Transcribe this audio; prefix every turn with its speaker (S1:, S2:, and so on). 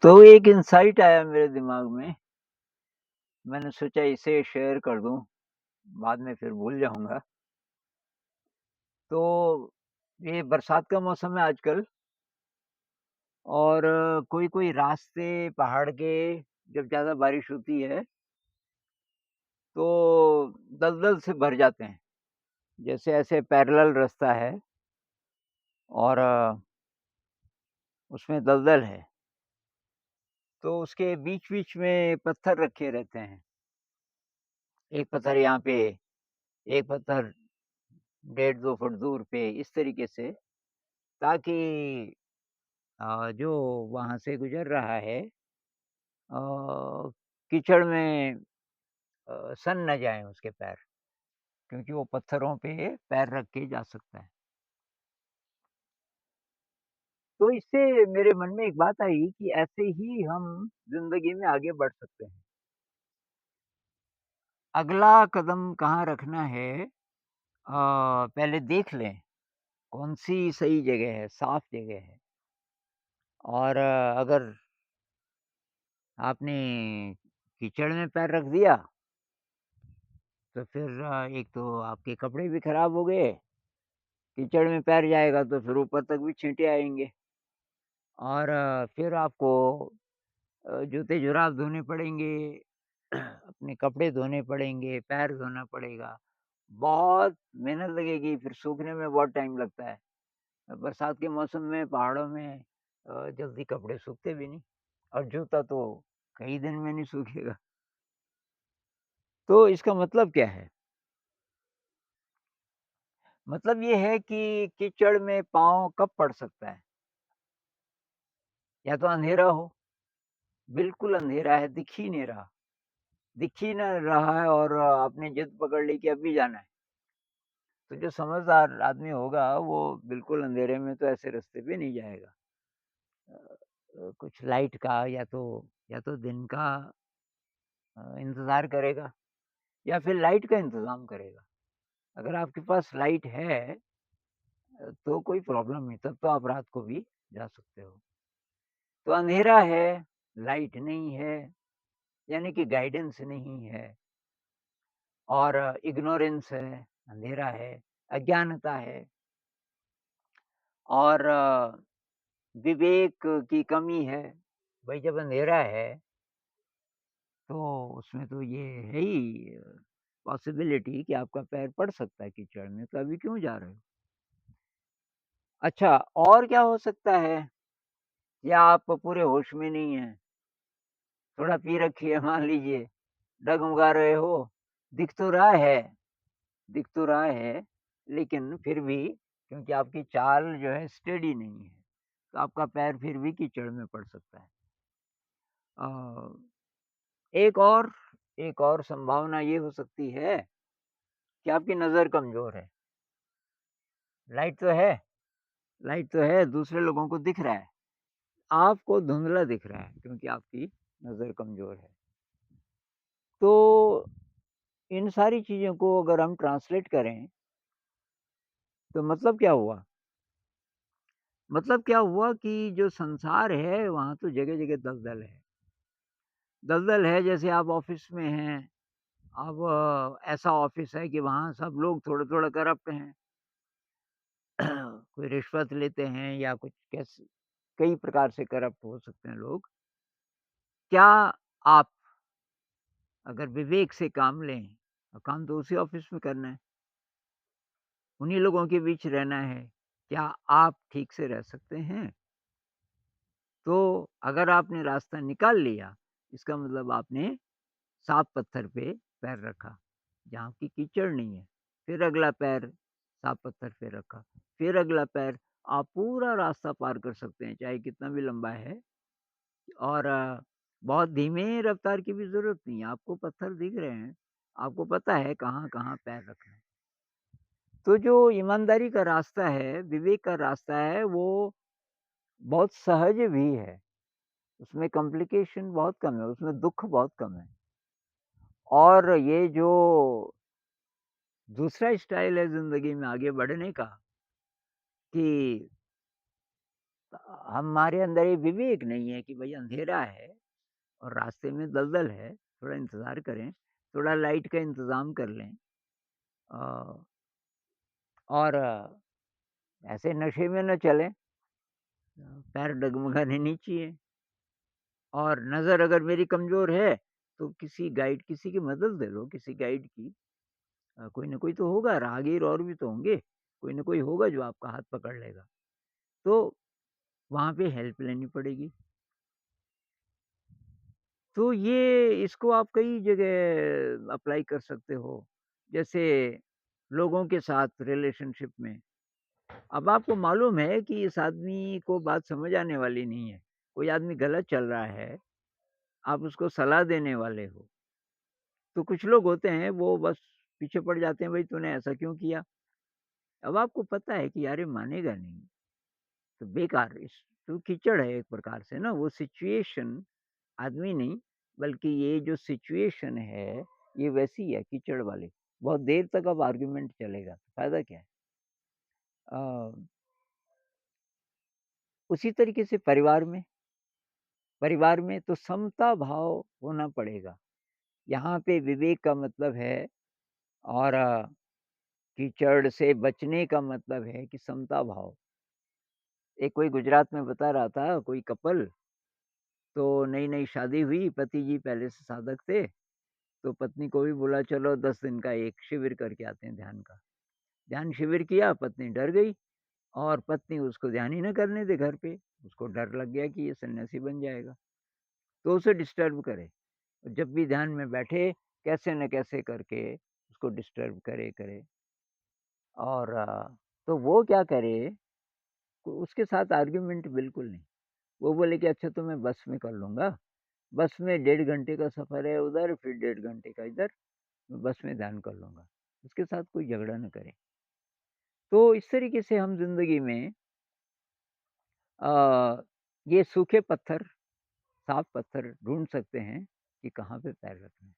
S1: तो एक इनसाइट आया मेरे दिमाग में, मैंने सोचा इसे शेयर कर दूँ, बाद में फिर भूल जाऊँगा। तो ये बरसात का मौसम है आजकल और कोई-कोई रास्ते पहाड़ के जब ज़्यादा बारिश होती है, तो दलदल से भर जाते हैं। जैसे ऐसे पैरेलल रास्ता है और उसमें दलदल है, तो उसके बीच-बीच में पत्थर रखे रहते हैं। एक पत्थर यहाँ पे, एक पत्थर डेढ़ 2 फुट दूर पे, इस तरीके से ताकि जो वहाँ से गुज़र रहा है कीचड़ में सन ना जाएँ उसके पैर, क्योंकि वो पत्थरों पे पैर रख के जा सकता है। तो इससे मेरे मन में एक बात आई कि ऐसे ही हम ज़िंदगी में आगे बढ़ सकते हैं। अगला कदम कहाँ रखना है पहले देख लें, कौन-सी सही जगह है, साफ़ जगह है और अगर आपने कीचड़ में पैर रख दिया, तो फिर एक तो आपके कपड़े भी खराब हो गए, कीचड़ में पैर जाएगा तो फिर ऊपर तक भी छींटे आएँगे और फिर आपको जूते-जुराब धोने पड़ेंगे, अपने कपड़े धोने पड़ेंगे, पैर धोना पड़ेगा। बहुत मेहनत लगेगी, फिर सूखने में बहुत टाइम लगता है। बरसात के मौसम में पहाड़ों में जल्दी कपड़े सूखते भी नहीं और जूता तो कई दिन में नहीं सूखेगा। तो इसका मतलब क्या है? मतलब ये है कि कीचड़ में पाँव कब पड़ सकता है? या तो अँधेरा हो, बिल्कुल अँधेरा है, दिख ही नहीं रहा। दिख ही ना रहा है और आपने जिद पकड़ ली कि अभी जाना है। तो जो समझदार आदमी होगा वो बिल्कुल अँधेरे में तो ऐसे रास्ते पे नहीं जाएगा। कुछ लाइट का या तो दिन का इंतज़ार करेगा या फिर लाइट का इंतज़ाम करेगा। अगर आपके पास लाइट है तो कोई प्रॉब्लम नहीं, तब तो आप रात को भी जा सकते हो। तो अँधेरा है, लाइट नहीं है, यानी कि गाइडेंस नहीं है और इग्नोरेंस है, अंधेरा है, अज्ञानता है और विवेक की कमी है। भई जब अंधेरा है, तो उसमें तो ये है ही पॉसिबिलिटी कि आपका पैर पड़ सकता है कीचड़ में, तो अभी क्यों जा रहे हो? अच्छा, और क्या हो सकता है? या आप पूरे होश में नहीं हैं? थोड़ा पी रखी है मान लीजिए, डगमगा रहे हो, दिख तो रहा है दिख तो रहा है, लेकिन फिर भी क्योंकि आपकी चाल जो है स्टेडी नहीं है, तो आपका पैर फिर भी कीचड़ में पड़ सकता है। अ, एक और एक और संभावना ये हो सकती है कि आपकी नज़र कमज़ोर है। लाइट तो है लाइट तो है, दूसरे लोगों को दिख रहा है, आपको धुंधला दिख रहा है क्योंकि आपकी नज़र कमज़ोर है। तो इन सारी चीज़ों को अगर हम ट्रांसलेट करें, तो मतलब क्या हुआ? मतलब क्या हुआ कि जो संसार है, वहाँ तो जगह-जगह दलदल है। दलदल है जैसे आप ऑफ़िस में हैं, अब ऐसा ऑफ़िस है कि वहाँ सब लोग थोड़ा-थोड़ा करप्ट हैं। कोई रिश्वत लेते हैं या कुछ कई प्रकार से करप्ट हो सकते हैं लोग। क्या आप अगर विवेक से काम लें, काम तो उसी ऑफ़िस में करना है, उन्हीं लोगों के बीच रहना है, क्या आप ठीक से रह सकते हैं? तो अगर आपने रास्ता निकाल लिया, इसका मतलब आपने साफ पत्थर पे पैर रखा, जहाँ की कीचड़ नहीं है। फिर अगला पैर साफ पत्थर पे रखा, फिर अगला पैर, आप पूरा रास्ता पार कर सकते हैं, चाहे कितना भी लंबा है और बहुत धीमे रफ्तार की भी ज़रूरत नहीं है, आपको पत्थर दिख रहे हैं, आपको पता है कहाँ-कहाँ पैर रखना है। तो जो ईमानदारी का रास्ता है, विवेक का रास्ता है, वो बहुत सहज भी है, उसमें कॉम्प्लिकेशन बहुत कम है, उसमें दुःख बहुत कम है और ये जो दूसरा स्टाइल है ज़िंदगी में आगे बढ़ने का कि हमारे अंदर ये विवेक नहीं है कि भई अंधेरा है और रास्ते में दलदल है, थोड़ा इंतज़ार करें, थोड़ा लाइट का इंतज़ाम कर लें। अ, और ऐसे नशे में ना चलें, पैर डगमगाने नहीं चाहिए और नज़र अगर मेरी कमज़ोर है, तो किसी की मदद ले लो, किसी गाइड की। कोई न कोई तो होगा, राहगीर और भी तो होंगे, कोई न कोई होगा जो आपका हाथ पकड़ लेगा। तो वहाँ पे हेल्प लेनी पड़ेगी। तो ये इसको आप कई जगह अप्लाई कर सकते हो। जैसे लोगों के साथ रिलेशनशिप में। अब आपको मालूम है कि इस आदमी को बात समझ आने वाली नहीं है। कोई आदमी गलत चल रहा है, आप उसको सलाह देने वाले हो। तो कुछ लोग होते हैं वो बस पीछे पड़ जाते हैं, भई तूने ऐसा क्यों किया? अब आपको पता है कि यार ये मानेगा नहीं, तो बेकार तो कीचड़ है एक प्रकार से ना वो सिचुएशन आदमी नहीं, बल्कि ये जो सिचुएशन है, ये वैसी है कीचड़ वाली। बहुत देर तक अब आर्गुमेंट चलेगा, फ़ायदा क्या है? अ, उसी तरीके से परिवार में तो समता भाव होना पड़ेगा। यहाँ पे विवेक का मतलब है और कीचड़ से बचने का मतलब है कि समता भाव। एक कोई गुजरात में बता रहा था, कोई कपल तो नई-नई शादी हुई, पति जी पहले से साधक थे, तो पत्नी को भी बोला चलो 10 दिन का एक शिविर करके आते हैं ध्यान का। ध्यान शिविर किया, पत्नी डर गई और पत्नी उसको ध्यान ही ना करने दे घर पे। उसको डर लग गया कि ये सन्यासी बन जाएगा, तो उसे डिस्टर्ब करे। जब भी ध्यान में बैठे, कैसे न कैसे करके उसको डिस्टर्ब करे और तो वो क्या करे, उसके साथ आर्गुमेंट बिल्कुल नहीं। वो बोले कि अच्छा तो मैं बस में कर लूँगा। बस में 1.5 घंटे का सफ़र है उधर, फिर 1.5 घंटे का इधर, मैं बस में ध्यान कर लूँगा। उसके साथ कोई झगड़ा ना करे। तो इस तरीके से हम ज़िंदगी में अ, ये सूखे पत्थर, साफ पत्थर ढूँढ सकते हैं कि कहाँ पे पैर रखना है।